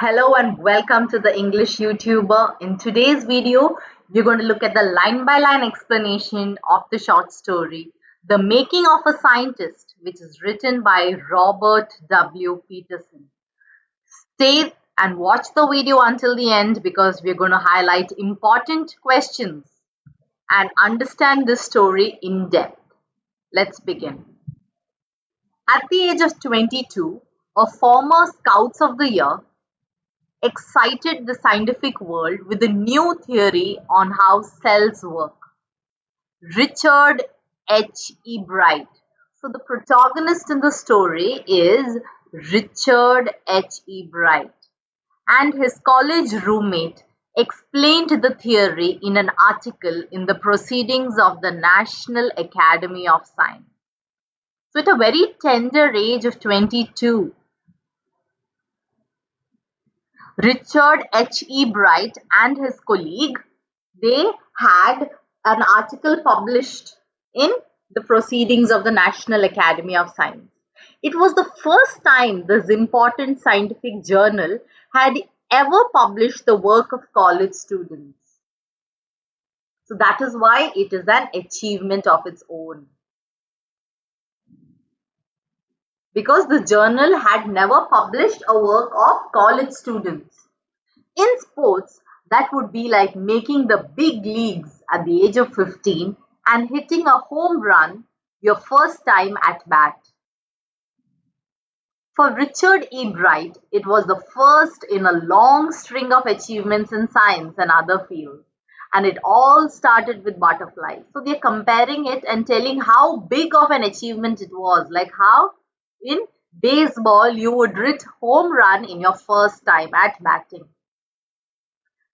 Hello and welcome to the English YouTuber. In today's video, we're going to look at the line-by-line explanation of the short story, The Making of a Scientist, which is written by Robert W. Peterson. Stay and watch the video until the end because we're going to highlight important questions and understand this story in depth. Let's begin. At the age of 22, a former Scouts of the Year excited the scientific world with a new theory on how cells work. Richard H. E. Bright. So the protagonist in the story is Richard H. E. Bright, and his college roommate explained the theory in an article in the Proceedings of the National Academy of Science. So at a very tender age of 22, Richard H. E. Bright and his colleague, they had an article published in the Proceedings of the National Academy of Science. It was the first time this important scientific journal had ever published the work of college students. So that is why it is an achievement of its own. Because the journal had never published a work of college students. In sports, that would be like making the big leagues at the age of 15 and hitting a home run your first time at bat. For Richard E. Bright, it was the first in a long string of achievements in science and other fields. And it all started with butterflies. So they're comparing it and telling how big of an achievement it was, like how in baseball, you would hit home run in your first time at batting.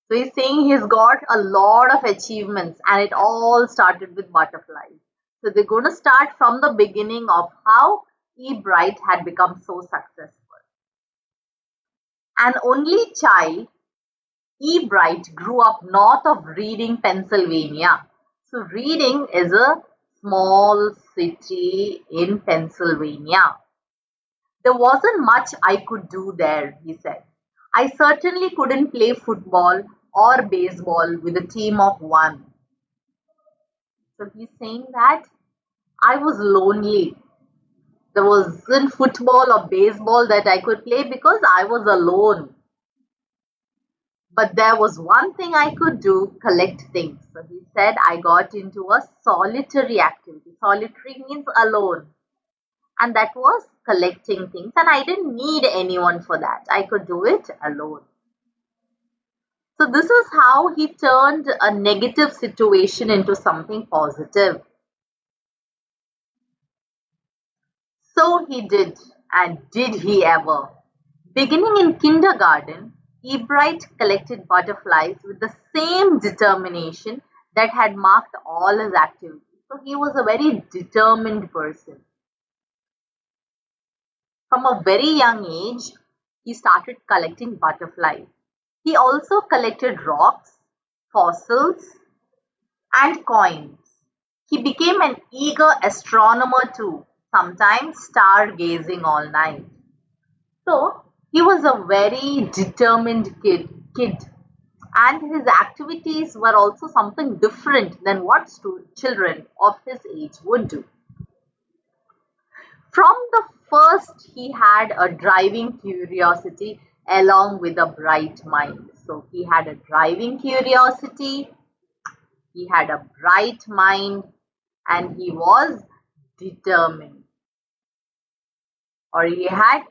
So he's saying he's got a lot of achievements and it all started with butterflies. So they're going to start from the beginning of how E. Bright had become so successful. An only child, E. Bright grew up north of Reading, Pennsylvania. So Reading is a small city in Pennsylvania. There wasn't much I could do there, he said. I certainly couldn't play football or baseball with a team of one. So he's saying that I was lonely. There wasn't football or baseball that I could play because I was alone. But there was one thing I could do, collect things. So he said I got into a solitary activity. Solitary means alone. And that was collecting things, and I didn't need anyone for that. I could do it alone. So this is how he turned a negative situation into something positive. So he did, and did he ever. Beginning in kindergarten, E. Bright collected butterflies with the same determination that had marked all his activities. So he was a very determined person. From a very young age, he started collecting butterflies. He also collected rocks, fossils, and coins. He became an eager astronomer too, sometimes stargazing all night. So, he was a very determined kid, and his activities were also something different than what children of his age would do. From the first, he had a driving curiosity along with a bright mind. So he had a driving curiosity, he had a bright mind, and he was determined. Or he had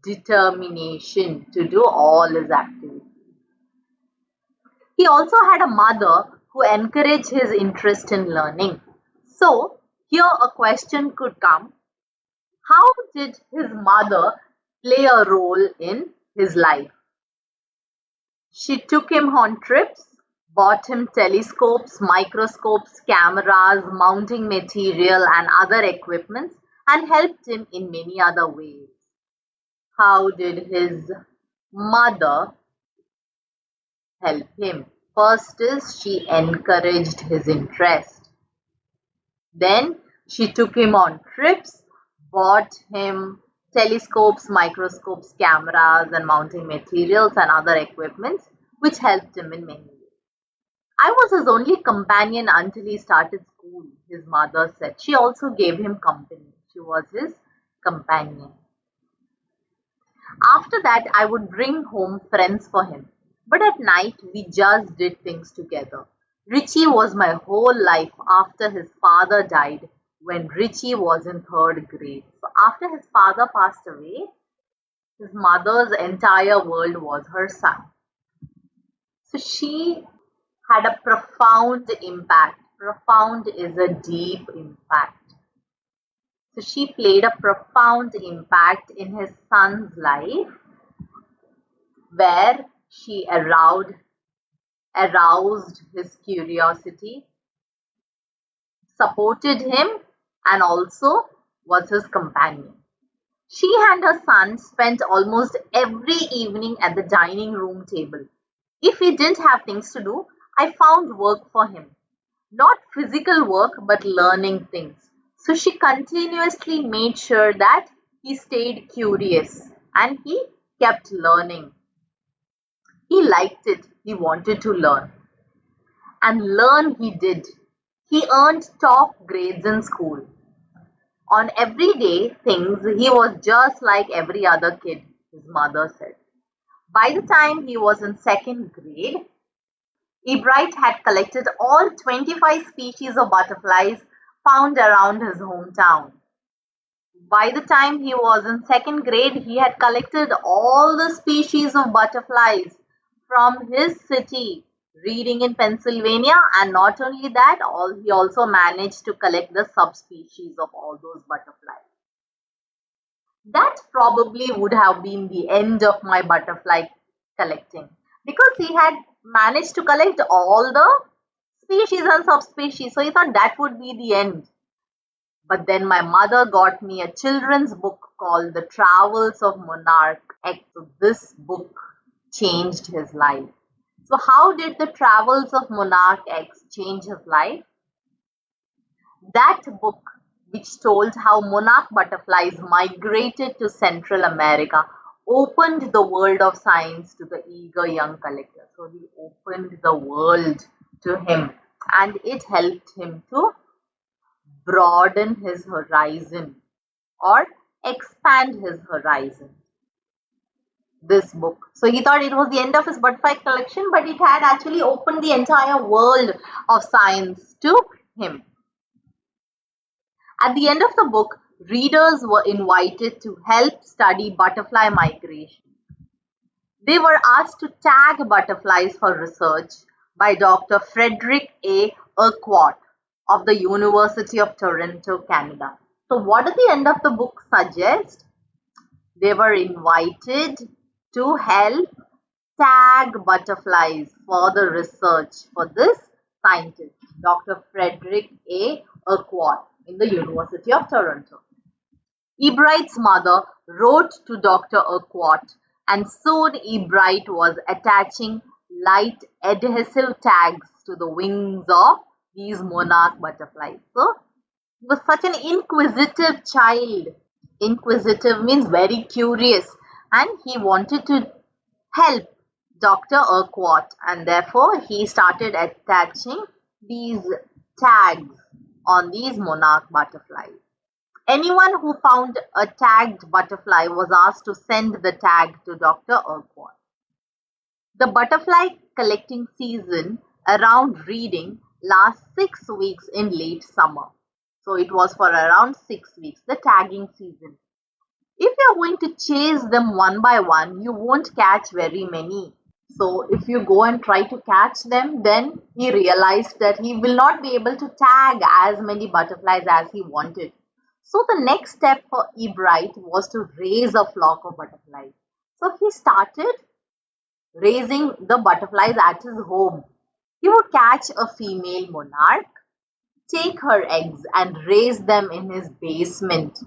determination to do all his activities. He also had a mother who encouraged his interest in learning. So here a question could come. How did his mother play a role in his life? She took him on trips, bought him telescopes, microscopes, cameras, mounting material and other equipments, and helped him in many other ways. How did his mother help him? First is she encouraged his interest. Then she took him on trips, bought him telescopes, microscopes, cameras, and mounting materials and other equipments, which helped him in many ways. I was his only companion until he started school, his mother said. She also gave him company. She was his companion. After that, I would bring home friends for him. But at night, we just did things together. Richie was my whole life after his father died when Richie was in third grade. So after his father passed away, his mother's entire world was her son. So she had a profound impact. Profound is a deep impact. So she played a profound impact in his son's life where she aroused his curiosity, supported him, and also was his companion. She and her son spent almost every evening at the dining room table. If he didn't have things to do, I found work for him. Not physical work, but learning things. So she continuously made sure that he stayed curious and he kept learning. He liked it. He wanted to learn. And learn he did. He earned top grades in school. On everyday things, he was just like every other kid, his mother said. By the time he was in second grade, Ebright had collected all 25 species of butterflies found around his hometown. By the time he was in second grade, he had collected all the species of butterflies from his city, reading in Pennsylvania, and not only that, he also managed to collect the subspecies of all those butterflies. That probably would have been the end of my butterfly collecting because he had managed to collect all the species and subspecies. So he thought that would be the end. But then my mother got me a children's book called The Travels of Monarch X. So this book changed his life. So how did The Travels of Monarch X change his life? That book, which told how monarch butterflies migrated to Central America, opened the world of science to the eager young collector. So he opened the world to him and it helped him to broaden his horizon or expand his horizon. This book. So he thought it was the end of his butterfly collection, but it had actually opened the entire world of science to him. At the end of the book, readers were invited to help study butterfly migration. They were asked to tag butterflies for research by Dr. Frederick A. Urquhart of the University of Toronto, Canada. So what did the end of the book suggest? They were invited to help tag butterflies for the research for this scientist, Dr. Frederick A. Urquhart in the University of Toronto. Ebright's mother wrote to Dr. Urquhart and soon Ebright was attaching light adhesive tags to the wings of these monarch butterflies. So he was such an inquisitive child. Inquisitive means very curious, and he wanted to help Dr. Urquhart, and therefore he started attaching these tags on these monarch butterflies. Anyone who found a tagged butterfly was asked to send the tag to Dr. Urquhart. The butterfly collecting season around reading lasts 6 weeks in late summer. So it was for around 6 weeks, the tagging season. If you're going to chase them one by one, you won't catch very many. So if you go and try to catch them, then he realized that he will not be able to tag as many butterflies as he wanted. So the next step for Ebright was to raise a flock of butterflies. So he started raising the butterflies at his home. He would catch a female monarch, take her eggs and raise them in his basement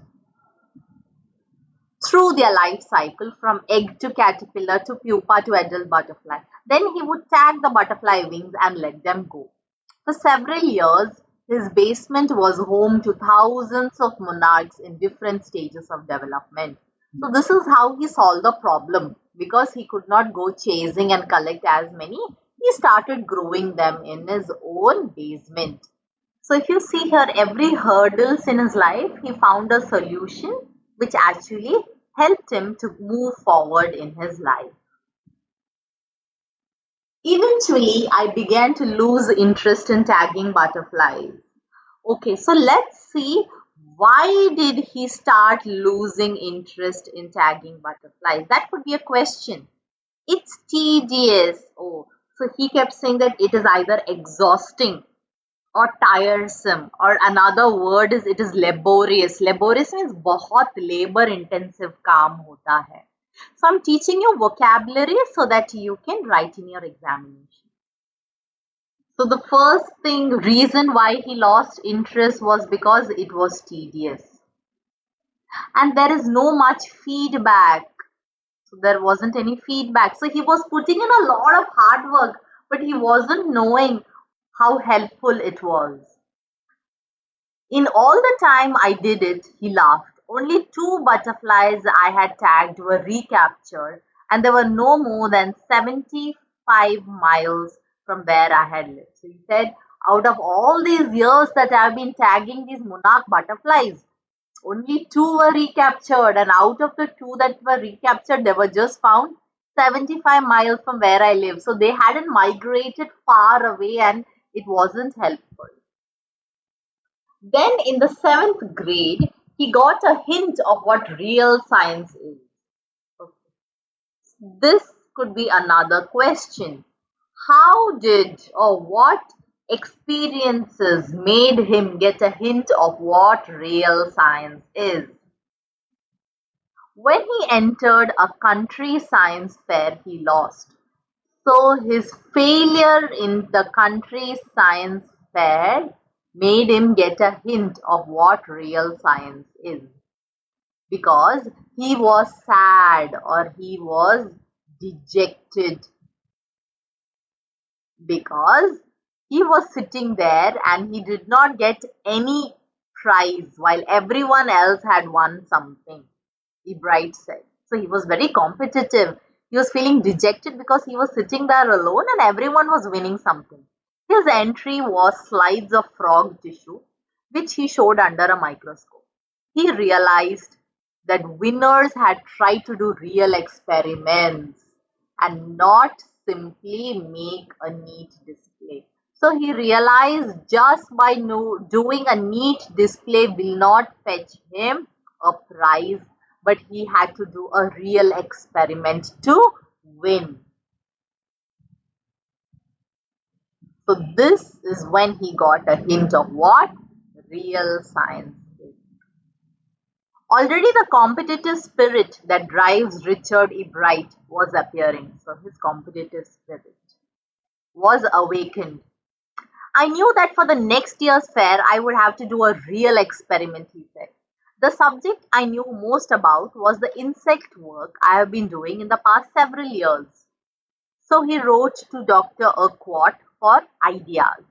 through their life cycle from egg to caterpillar to pupa to adult butterfly. Then he would tag the butterfly wings and let them go. For several years, his basement was home to thousands of monarchs in different stages of development. So this is how he solved the problem. Because he could not go chasing and collect as many, he started growing them in his own basement. So if you see here, every hurdles in his life, he found a solution which actually helped him to move forward in his life. Eventually, I began to lose interest in tagging butterflies. Okay, so let's see, why did he start losing interest in tagging butterflies? That could be a question. It's tedious. Oh, so he kept saying that it is either exhausting or tiresome, or another word is it is laborious. Laborious means बहुत labor intensive काम होता है. So I'm teaching you vocabulary so that you can write in your examination. So the first reason why he lost interest was because it was tedious. And there is no much feedback. So there wasn't any feedback. So he was putting in a lot of hard work, but he wasn't knowing how helpful it was. In all the time I did it, he laughed. Only 2 butterflies I had tagged were recaptured, and they were no more than 75 miles from where I had lived. So he said, out of all these years that I've been tagging these monarch butterflies, only 2 were recaptured, and out of the 2 that were recaptured, they were just found 75 miles from where I live. So they hadn't migrated far away and it wasn't helpful. Then in the 7th grade, he got a hint of what real science is. Okay. This could be another question. How did or what experiences made him get a hint of what real science is? When he entered a country science fair, he lost. So his failure in the country science fair made him get a hint of what real science is. Because he was sad or he was dejected. Because he was sitting there and he did not get any prize while everyone else had won something, Ebright said. So he was very competitive. He was feeling dejected because he was sitting there alone and everyone was winning something. His entry was slides of frog tissue, which he showed under a microscope. He realized that winners had tried to do real experiments and not simply make a neat display. So he realized just by doing a neat display will not fetch him a prize, but he had to do a real experiment to win. So this is when he got a hint of what real science is. Already the competitive spirit that drives Richard E. Bright was appearing. So his competitive spirit was awakened. I knew that for the next year's fair, I would have to do a real experiment, he said. The subject I knew most about was the insect work I have been doing in the past several years. So he wrote to Dr. Urquhart for ideas,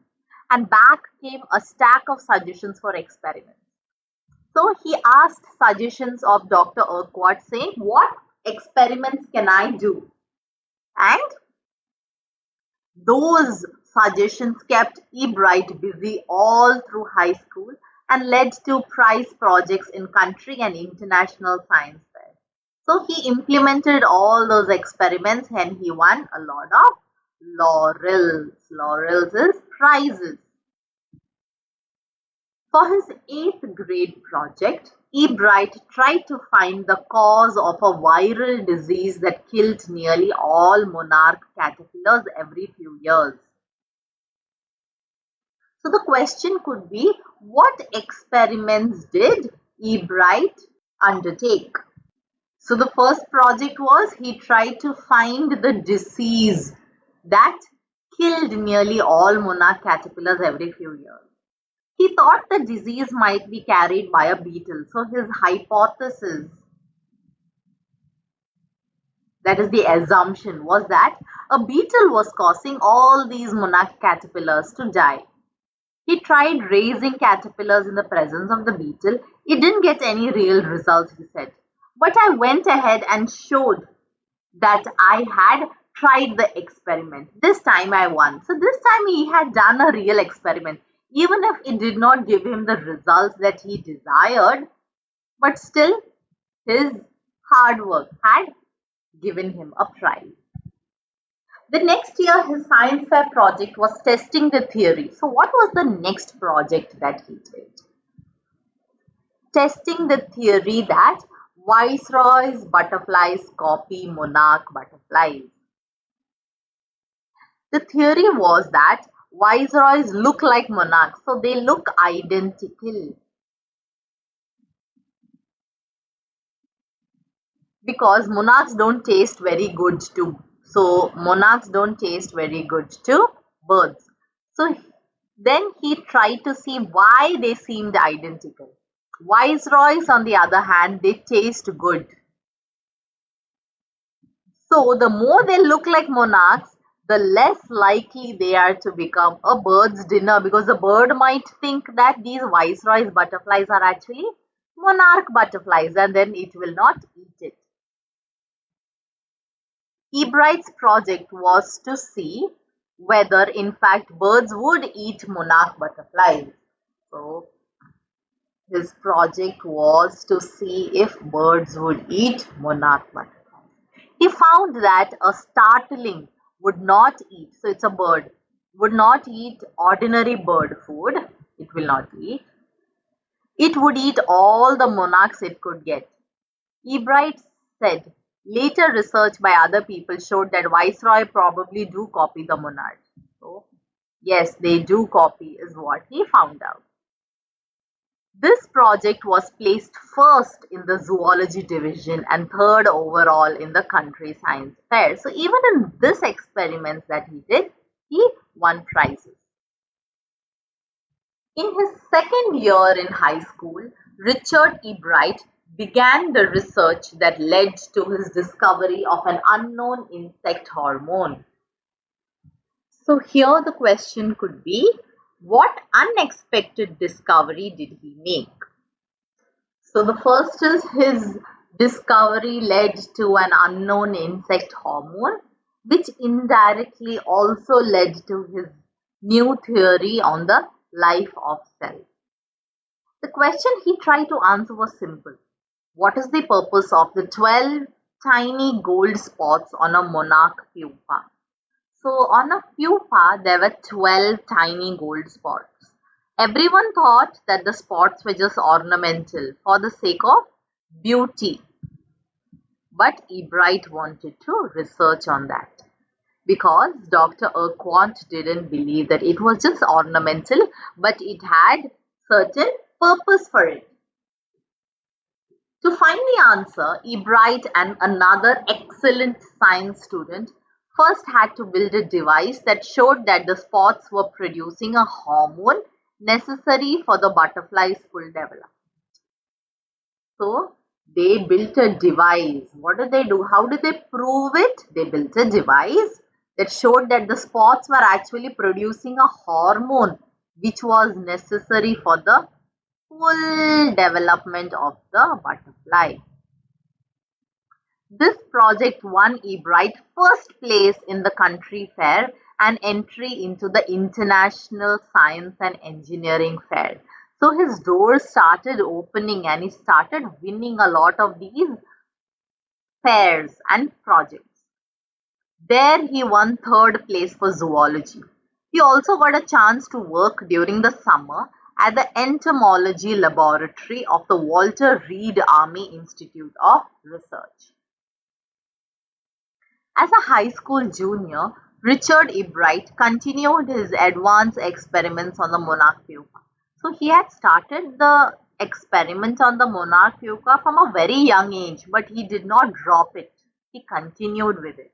and back came a stack of suggestions for experiments. So he asked suggestions of Dr. Urquhart saying, what experiments can I do? And those suggestions kept E. Bright busy all through high school and led to prize projects in country and international science fairs. So he implemented all those experiments and he won a lot of laurels. Laurels is prizes. For his 8th grade project, E. Bright tried to find the cause of a viral disease that killed nearly all monarch caterpillars every few years. So the question could be, what experiments did E. Bright undertake? So the first project was he tried to find the disease that killed nearly all monarch caterpillars every few years. He thought the disease might be carried by a beetle. So his hypothesis, that is the assumption, was that a beetle was causing all these monarch caterpillars to die. He tried raising caterpillars in the presence of the beetle. It didn't get any real results, he said. But I went ahead and showed that I had tried the experiment. This time I won. So this time he had done a real experiment. Even if it did not give him the results that he desired, but still his hard work had given him a prize. The next year, his science fair project was testing the theory. So, what was the next project that he did? Testing the theory that viceroys butterflies copy monarch butterflies. The theory was that viceroys look like monarchs, so they look identical. Because monarchs don't taste very good to birds. So then he tried to see why they seemed identical. Viceroys, on the other hand, they taste good. So the more they look like monarchs, the less likely they are to become a bird's dinner, because the bird might think that these viceroys butterflies are actually monarch butterflies, and then it will not eat it. Ebright's project was to see whether in fact birds would eat monarch butterflies. So his project was to see if birds would eat monarch butterflies. He found that a starling would not eat, so it's a bird, would not eat ordinary bird food. It will not eat. It would eat all the monarchs it could get. Ebright said later research by other people showed that viceroy probably do copy the monarch. So yes, they do copy is what he found out. This project was placed first in the zoology division and third overall in the country science fair. So even in this experiment that he did, he won prizes. In his second year in high school, Richard E. Bright began the research that led to his discovery of an unknown insect hormone. So here the question could be, what unexpected discovery did he make? So the first is his discovery led to an unknown insect hormone, which indirectly also led to his new theory on the life of cells. The question he tried to answer was simple. What is the purpose of the 12 tiny gold spots on a monarch pupa? So on a pupa, there were 12 tiny gold spots. Everyone thought that the spots were just ornamental for the sake of beauty. But Ebright wanted to research on that, because Dr. Urquhart didn't believe that it was just ornamental, but it had certain purpose for it. To find the answer, Ebright and another excellent science student first had to build a device that showed that the spots were producing a hormone necessary for the butterfly's full development. So they built a device. What did they do? How did they prove it? They built a device that showed that the spots were actually producing a hormone which was necessary for the full development of the butterfly. This project won Ebright first place in the country fair and entry into the International Science and Engineering Fair. So his doors started opening and he started winning a lot of these fairs and projects. There he won third place for zoology. He also got a chance to work during the summer at the entomology laboratory of the Walter Reed Army Institute of Research. As a high school junior, Richard Ebright continued his advanced experiments on the monarch pupa. So he had started the experiment on the monarch pupa from a very young age, but he did not drop it. He continued with it.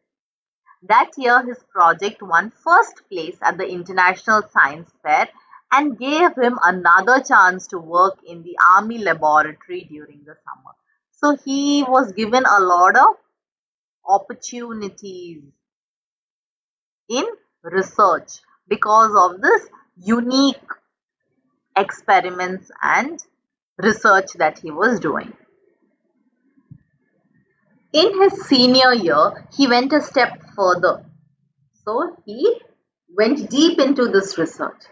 That year, his project won first place at the International Science Fair and gave him another chance to work in the Army laboratory during the summer. So he was given a lot of opportunities in research because of this unique experiments and research that he was doing. In his senior year, he went a step further. So he went deep into this research.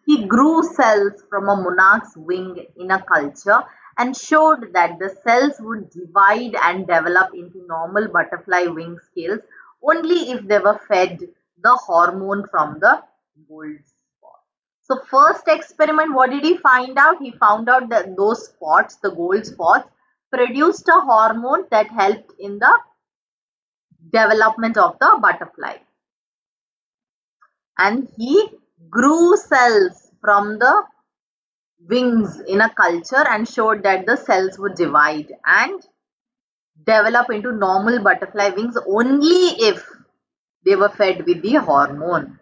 He grew cells from a monarch's wing in a culture and showed that the cells would divide and develop into normal butterfly wing scales only if they were fed the hormone from the gold spot. So first experiment, what did he find out? He found out that those spots, the gold spots, produced a hormone that helped in the development of the butterfly. And he grew cells from the wings in a culture and showed that the cells would divide and develop into normal butterfly wings only if they were fed with the hormone.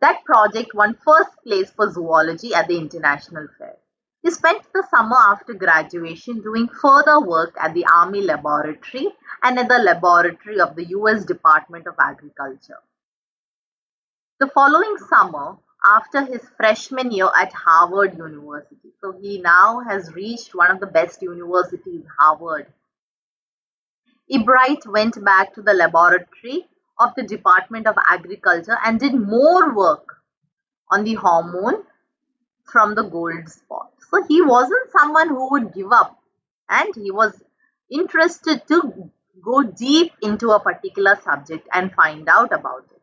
That project won first place for zoology at the international fair. He spent the summer after graduation doing further work at the Army Laboratory and at the laboratory of the US Department of Agriculture. The following summer, after his freshman year at Harvard University, so he now has reached one of the best universities, Harvard, Ebright went back to the laboratory of the Department of Agriculture and did more work on the hormone from the gold spot. So he wasn't someone who would give up, and he was interested to go deep into a particular subject and find out about it.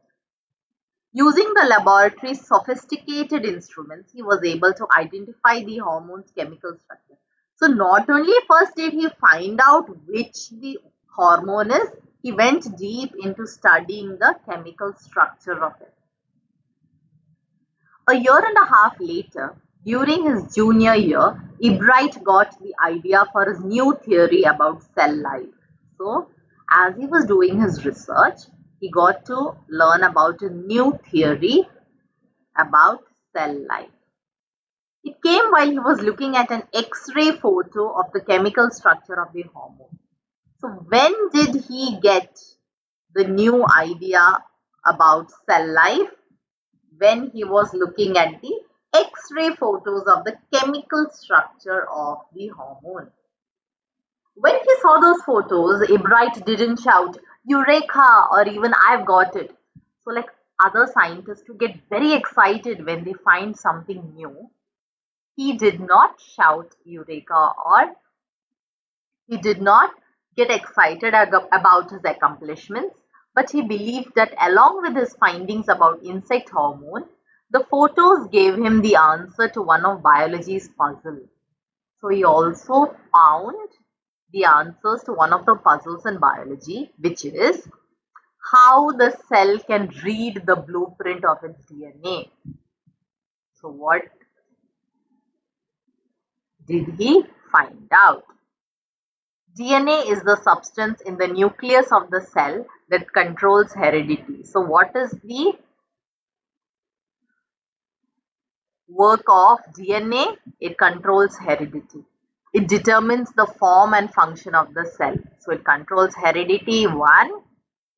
Using the laboratory's sophisticated instruments, he was able to identify the hormone's chemical structure. So not only first did he find out which the hormone is, he went deep into studying the chemical structure of it. A year and a half later, during his junior year, Ebright got the idea for his new theory about cell life. So, as he was doing his research, he got to learn about a new theory about cell life. It came while he was looking at an X-ray photo of the chemical structure of the hormone. So when did he get the new idea about cell life? When he was looking at the X-ray photos of the chemical structure of the hormone. When he saw those photos, Ebright didn't shout, "Eureka!" or even "I've got it." So like other scientists who get very excited when they find something new, he did not shout "Eureka!" or he did not get excited about his accomplishments, but he believed that along with his findings about insect hormone, the photos gave him the answer to one of biology's puzzles. So he also found the answers to one of the puzzles in biology, which is how the cell can read the blueprint of its DNA. So what did he find out? DNA is the substance in the nucleus of the cell that controls heredity. So what is the work of DNA? It controls heredity. It determines the form and function of the cell. So it controls heredity, one,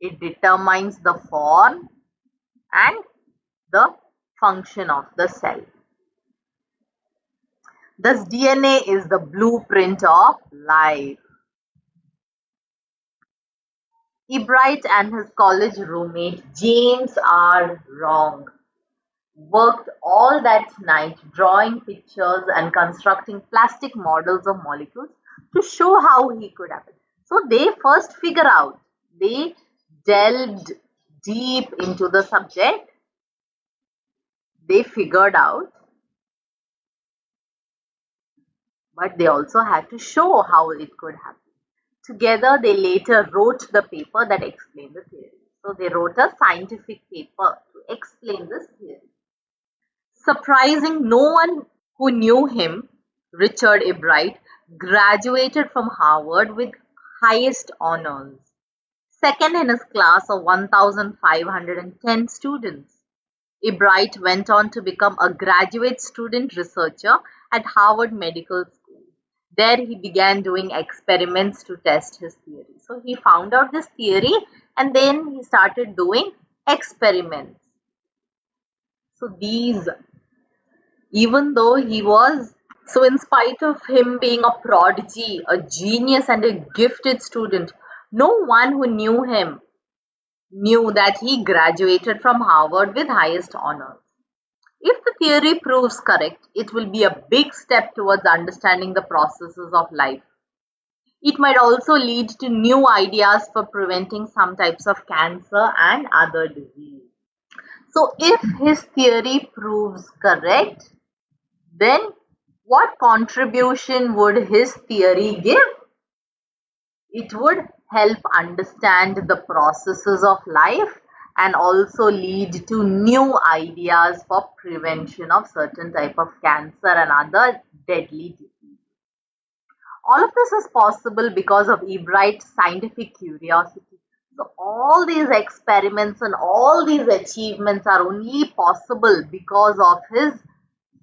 it determines the form and the function of the cell. Thus DNA is the blueprint of life. Ebright and his college roommate James R. Wrong worked all that night drawing pictures and constructing plastic models of molecules to show how he could happen. So they first figure out, they delved deep into the subject, they figured out, but they also had to show how it could happen. Together, they later wrote the paper that explained the theory. So they wrote a scientific paper to explain this theory. Surprising no one who knew him, Richard Ebright graduated from Harvard with highest honors, second in his class of 1,510 students. Ebright went on to become a graduate student researcher at Harvard Medical School. There he began doing experiments to test his theory. So he found out this theory and then he started doing experiments. So these, even though he was So, in spite of him being a prodigy, a genius, and a gifted student, no one who knew him knew that he graduated from Harvard with highest honors. If the theory proves correct, it will be a big step towards understanding the processes of life. It might also lead to new ideas for preventing some types of cancer and other disease. So, if his theory proves correct, then what contribution would his theory give? It would help understand the processes of life and also lead to new ideas for prevention of certain type of cancer and other deadly diseases. All of this is possible because of Ebright's scientific curiosity. So all these experiments and all these achievements are only possible because of his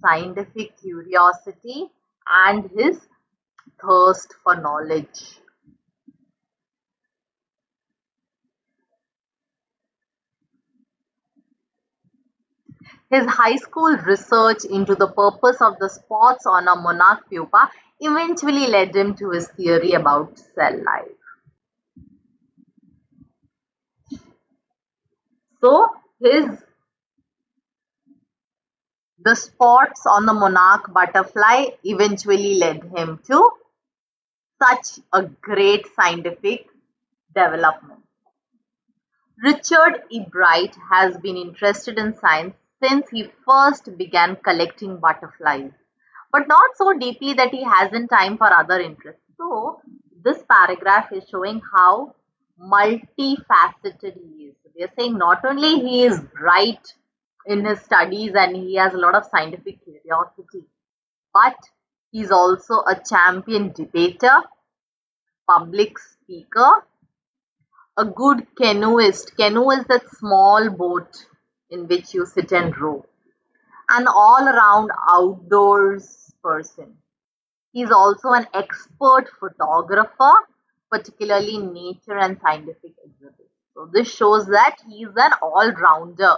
scientific curiosity and his thirst for knowledge. His high school research into the purpose of the spots on a monarch pupa eventually led him to his theory about cell life. So, the spots on the monarch butterfly eventually led him to such a great scientific development. Richard E. Bright has been interested in science since he first began collecting butterflies, but not so deeply that he hasn't time for other interests. So, this paragraph is showing how multifaceted he is. We are saying not only he is bright in his studies and he has a lot of scientific curiosity, but he's also a champion debater, public speaker, a good canoeist. Canoe is that small boat in which you sit and row. An all around outdoors person. He's also an expert photographer, particularly in nature and scientific exhibits. So, this shows that he's an all rounder.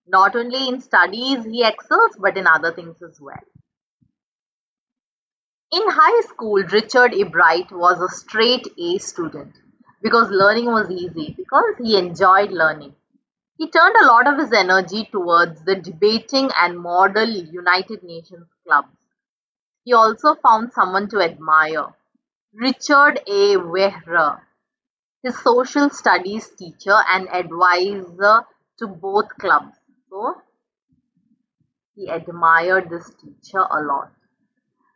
Not only in studies he excels, but in other things as well. In high school, Richard E. Bright was a straight A student because learning was easy, because he enjoyed learning. He turned a lot of his energy towards the debating and model United Nations clubs. He also found someone to admire, Richard A. Wehrer, his social studies teacher and advisor to both clubs. So, he admired this teacher a lot.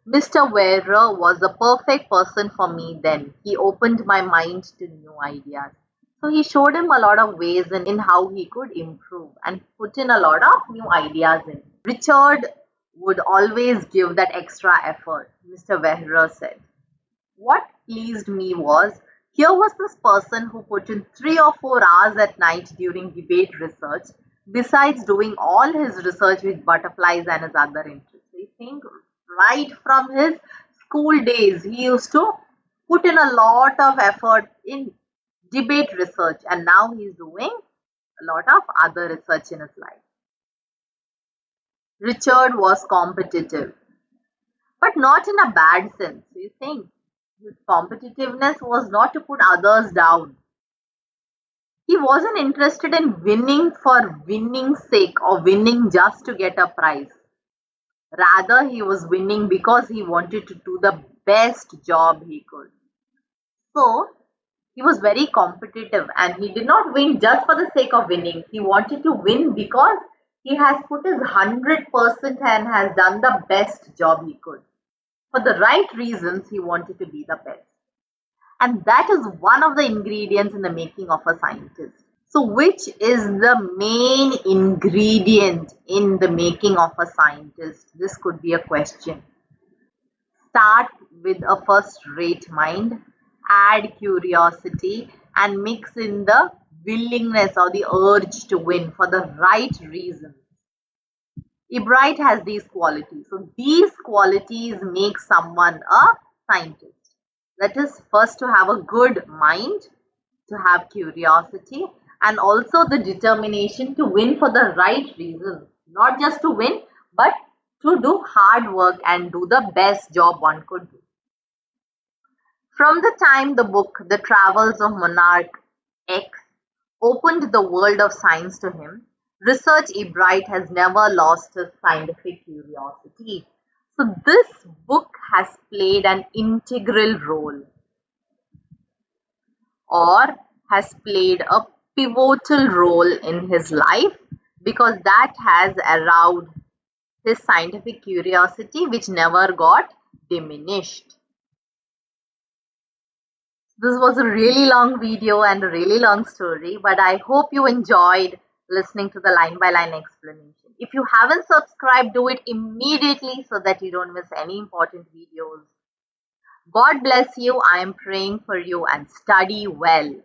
Mr. Wehrer was the perfect person for me then. He opened my mind to new ideas. So he showed him a lot of ways in how he could improve and put in a lot of new ideas in. Richard would always give that extra effort, Mr. Wehrer said. What pleased me was here was this person who put in 3 or 4 hours at night during debate research, besides doing all his research with butterflies and his other interests. I think right from his school days, he used to put in a lot of effort in debate research, and now he's doing a lot of other research in his life. Richard was competitive, but not in a bad sense. You think his competitiveness was not to put others down. He wasn't interested in winning for winning's sake or winning just to get a prize. Rather, he was winning because he wanted to do the best job he could. So, he was very competitive and he did not win just for the sake of winning. He wanted to win because he has put his 100% and has done the best job he could. For the right reasons, he wanted to be the best. And that is one of the ingredients in the making of a scientist. So, which is the main ingredient in the making of a scientist? This could be a question. Start with a first-rate mind, add curiosity, and mix in the willingness or the urge to win for the right reasons. Ebright has these qualities. So these qualities make someone a scientist. That is, first to have a good mind, to have curiosity, and also the determination to win for the right reasons. Not just to win, but to do hard work and do the best job one could do. From the time the book The Travels of Monarch X opened the world of science to him, Research Ebright has never lost his scientific curiosity. So this book has played an integral role, or has played a pivotal role in his life, because that has aroused his scientific curiosity, which never got diminished. This was a really long video and a really long story, but I hope you enjoyed listening to the line by line explanation. If you haven't subscribed, do it immediately so that you don't miss any important videos. God bless you. I am praying for you, and study well.